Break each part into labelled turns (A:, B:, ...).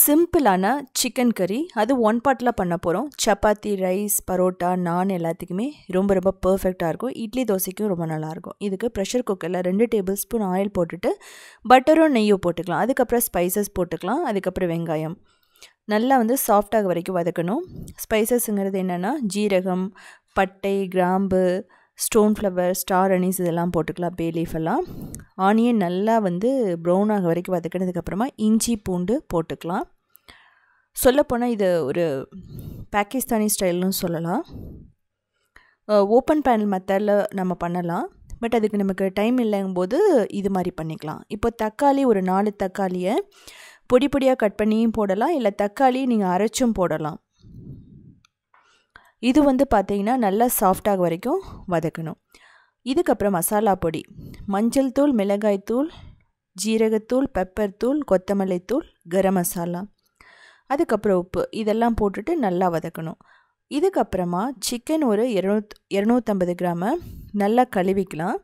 A: சிம்பிளான சிக்கன் கறி, அது ஒன் பாட்டில் பண்ண போகிறோம். சப்பாத்தி, ரைஸ், பரோட்டா, நான் எல்லாத்துக்குமே ரொம்ப ரொம்ப பர்ஃபெக்டாக இருக்கும். இட்லி தோசைக்கும் ரொம்ப நல்லாயிருக்கும். இதுக்கு ப்ரெஷர் குக்கரில் 2 டேபிள் ஸ்பூன் ஆயில் போட்டுட்டு பட்டரும் நெய்யும் போட்டுக்கலாம். அதுக்கப்புறம் ஸ்பைசஸ் போட்டுக்கலாம். அதுக்கப்புறம் வெங்காயம் நல்லா சாஃப்டாக வரைக்கும் வதக்கணும். ஸ்பைசஸ்ங்கிறது என்னென்னா ஜீரகம், பட்டை, கிராம்பு, ஸ்டோன் ஃப்ளவர், ஸ்டார் அனீஸ் இதெல்லாம் போட்டுக்கலாம். பே லீஃப் எல்லாம். ஆனியன் நல்லா ப்ரௌன் ஆக வரைக்கும் வதக்கினதுக்கப்புறமா இஞ்சி பூண்டு போட்டுக்கலாம். சொல்லப்போனால் இது ஒரு பாகிஸ்தானி ஸ்டைல்னு சொல்லலாம். ஓப்பன் பேனல் மெத்தடில் நம்ம பண்ணலாம். பட் அதுக்கு நமக்கு டைம் இல்லைங்கும்போது இது மாதிரி பண்ணிக்கலாம். இப்போ தக்காளி ஒரு 4 தக்காளியை பொடி பொடியாக கட் பண்ணியும் போடலாம், இல்லை தக்காளி நீங்கள் அரைச்சும் போடலாம். இது பார்த்திங்கன்னா நல்லா சாஃப்டாக வரைக்கும் வதக்கணும். இதுக்கப்புறம் மசாலா பொடி, மஞ்சள் தூள், மிளகாய் தூள், ஜீரகத்தூள், பெப்பர் தூள், கொத்தமல்லி தூள், கரம் மசாலா, அதுக்கப்புறம் உப்பு இதெல்லாம் போட்டுட்டு நல்லா வதக்கணும். இதுக்கப்புறமா சிக்கன் ஒரு 250 கிராமை நல்லா கழுவிக்கலாம்.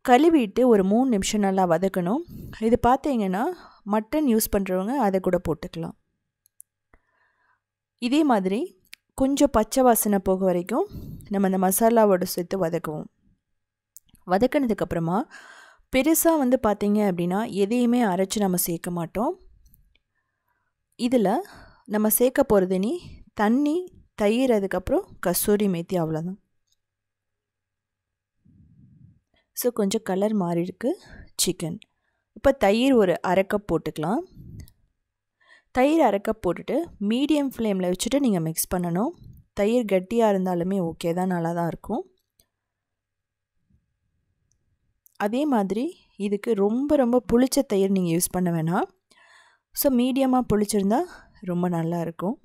A: கழுவிட்டு ஒரு 3 நிமிஷம் நல்லா வதக்கணும். இது பார்த்திங்கன்னா மட்டன் யூஸ் பண்ணுறவங்க அதை கூட போட்டுக்கலாம். இதே மாதிரி கொஞ்சம் பச்சை வாசனை போக வரைக்கும் நம்ம அந்த மசாலாவோட சேர்த்து வதக்குவோம். வதக்கினதுக்கப்புறமா பெருசாக பார்த்திங்க அப்படின்னா எதையுமே அரைச்சி நம்ம சேர்க்க மாட்டோம். இதில் நம்ம சேர்க்க போகிறது தண்ணி, தயிர், அதுக்கப்புறம் கஸ்தூரி மேத்தி, அவ்வளோதான். ஸோ கொஞ்சம் கலர் மாறி இருக்கு சிக்கன். இப்போ தயிர் ஒரு 1/2 கப் போட்டுக்கலாம். தயிர் 1/2 கப் போட்டுட்டு மீடியம் ஃப்ளேமில் வச்சுட்டு நீங்கள் மிக்ஸ் பண்ணணும். தயிர் கட்டியாக இருந்தாலுமே ஓகே தான், நல்லா தான் இருக்கும். அதே மாதிரி இதுக்கு ரொம்ப ரொம்ப புளிச்ச தயிர் நீங்கள் யூஸ் பண்ண வேணாம். ஸோ மீடியமாக புளிச்சிருந்தா ரொம்ப நல்லாயிருக்கும்.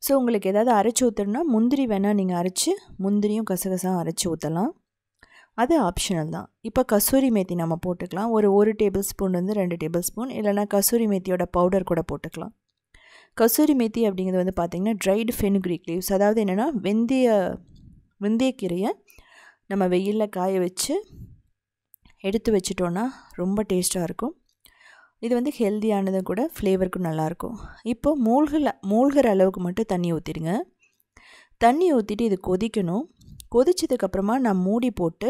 A: ஸோ உங்களுக்கு ஏதாவது அரைச்சி ஊற்றணுன்னா முந்திரி வேணால் நீங்கள் அரைச்சி முந்திரியும் கசகசாவும் அரைச்சி ஊற்றலாம். அது ஆப்ஷனல் தான். இப்போ கசூரி மேத்தி நம்ம போட்டுக்கலாம். ஒரு டேபிள் ஸ்பூன் 2 டேபிள் ஸ்பூன், இல்லைனா கசூரி மேத்தியோட பவுடர் கூட போட்டுக்கலாம். கசூரி மேத்தி அப்படிங்கிறது பார்த்திங்கன்னா ட்ரைடு ஃபெனுக்ரீக் லீவ்ஸ், அதாவது என்னென்னா வெந்தயக்கீரையை நம்ம வெயிலில் காய வச்சு எடுத்து வச்சிட்டோன்னா ரொம்ப டேஸ்ட்டாக இருக்கும். இது ஹெல்த்தியானது கூட, ஃப்ளேவருக்கும் நல்லாயிருக்கும். இப்போ மூழ்கிற அளவுக்கு மட்டும் தண்ணி ஊற்றிடுங்க. தண்ணி ஊற்றிட்டு இது கொதிக்கணும். கொதிச்சதுக்கப்புறமா நான் மூடி போட்டு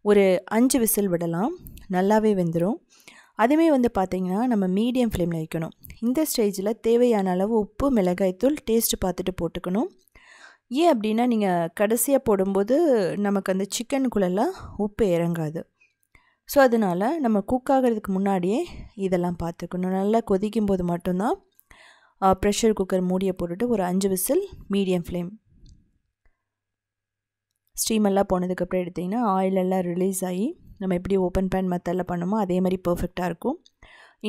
A: ஒரு 5 விசில் விடலாம். நல்லாவே வெந்துடும். அதுவுமே பார்த்திங்கன்னா நம்ம மீடியம் ஃப்ளேமில் வைக்கணும். இந்த ஸ்டேஜில் தேவையான அளவு உப்பு, மிளகாய்த்தூள் டேஸ்ட்டு பார்த்துட்டு போட்டுக்கணும். ஏன் அப்படின்னா நீங்கள் கடைசியாக போடும்போது நமக்கு அந்த சிக்கனுக்குள்ளெல்லாம் உப்பு இறங்காது. ஸோ அதனால் நம்ம குக் ஆகிறதுக்கு முன்னாடியே இதெல்லாம் பார்த்துக்கணும். நல்லா கொதிக்கும் போது மட்டும்தான் ப்ரெஷர் குக்கர் மூடியை போட்டுட்டு ஒரு 5 விசில் மீடியம் ஃப்ளேம். ஸ்டீமெல்லாம் போனதுக்கப்புறம் எடுத்திங்கன்னா ஆயிலெல்லாம் ரிலீஸ் ஆகி நம்ம எப்படி ஓப்பன் பேன் மெத்தடில் பண்ணோமோ அதே மாதிரி பர்ஃபெக்டாக இருக்கும்.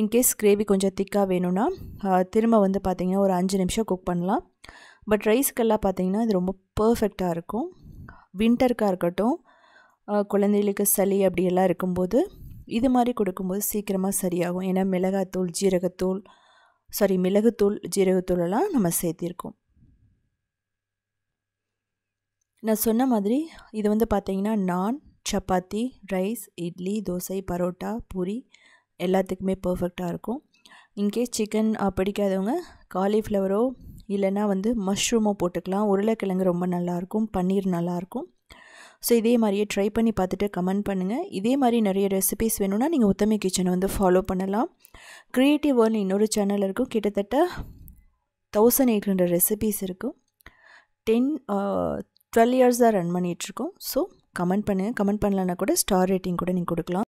A: இன்கேஸ் கிரேவி கொஞ்சம் திக்காக வேணும்னா திரும்ப பார்த்திங்கன்னா ஒரு 5 நிமிஷம் குக் பண்ணலாம். பட் ரைஸ்க்கெல்லாம் பார்த்திங்கன்னா இது ரொம்ப பர்ஃபெக்டாக இருக்கும். வின்டருக்காக இருக்கட்டும், குழந்தைகளுக்கு சளி அப்படியெல்லாம் இருக்கும்போது இது மாதிரி கொடுக்கும்போது சீக்கிரமாக சரியாகும். ஏன்னா மிளகுத்தூள், ஜீரகத்தூளெல்லாம் நம்ம சேர்த்திருக்கோம். நான் சொன்ன மாதிரி இது பார்த்திங்கன்னா நான், சப்பாத்தி, ரைஸ், இட்லி, தோசை, பரோட்டா, பூரி எல்லாத்துக்குமே பர்ஃபெக்டாக இருக்கும். இன்கேஸ் சிக்கன் பிடிக்காதவங்க காலிஃப்ளவரோ இல்லைன்னா மஷ்ரூமோ போட்டுக்கலாம். உருளைக்கிழங்கு ரொம்ப நல்லாயிருக்கும், பன்னீர் நல்லாயிருக்கும். ஸோ இதே மாதிரியே ட்ரை பண்ணி பார்த்துட்டு கமெண்ட் பண்ணுங்கள். இதே மாதிரி நிறைய ரெசிபீஸ் வேணும்னா நீங்கள் உத்தமி கிச்சனை ஃபாலோ பண்ணலாம். க்ரியேட்டிவ் வேர்ல்டு இன்னொரு சேனல் இருக்கும். கிட்டத்தட்ட 1800 ரெசிபீஸ் இருக்கும். 12 இயர்ஸாக ரன் பண்ணிகிட்ருக்கோம். ஸோ கமெண்ட் பண்ணுங்கள். கமெண்ட் பண்ணலன்னா கூட ஸ்டார் ரேட்டிங் கூட நீங்கள் கொடுக்கலாம்.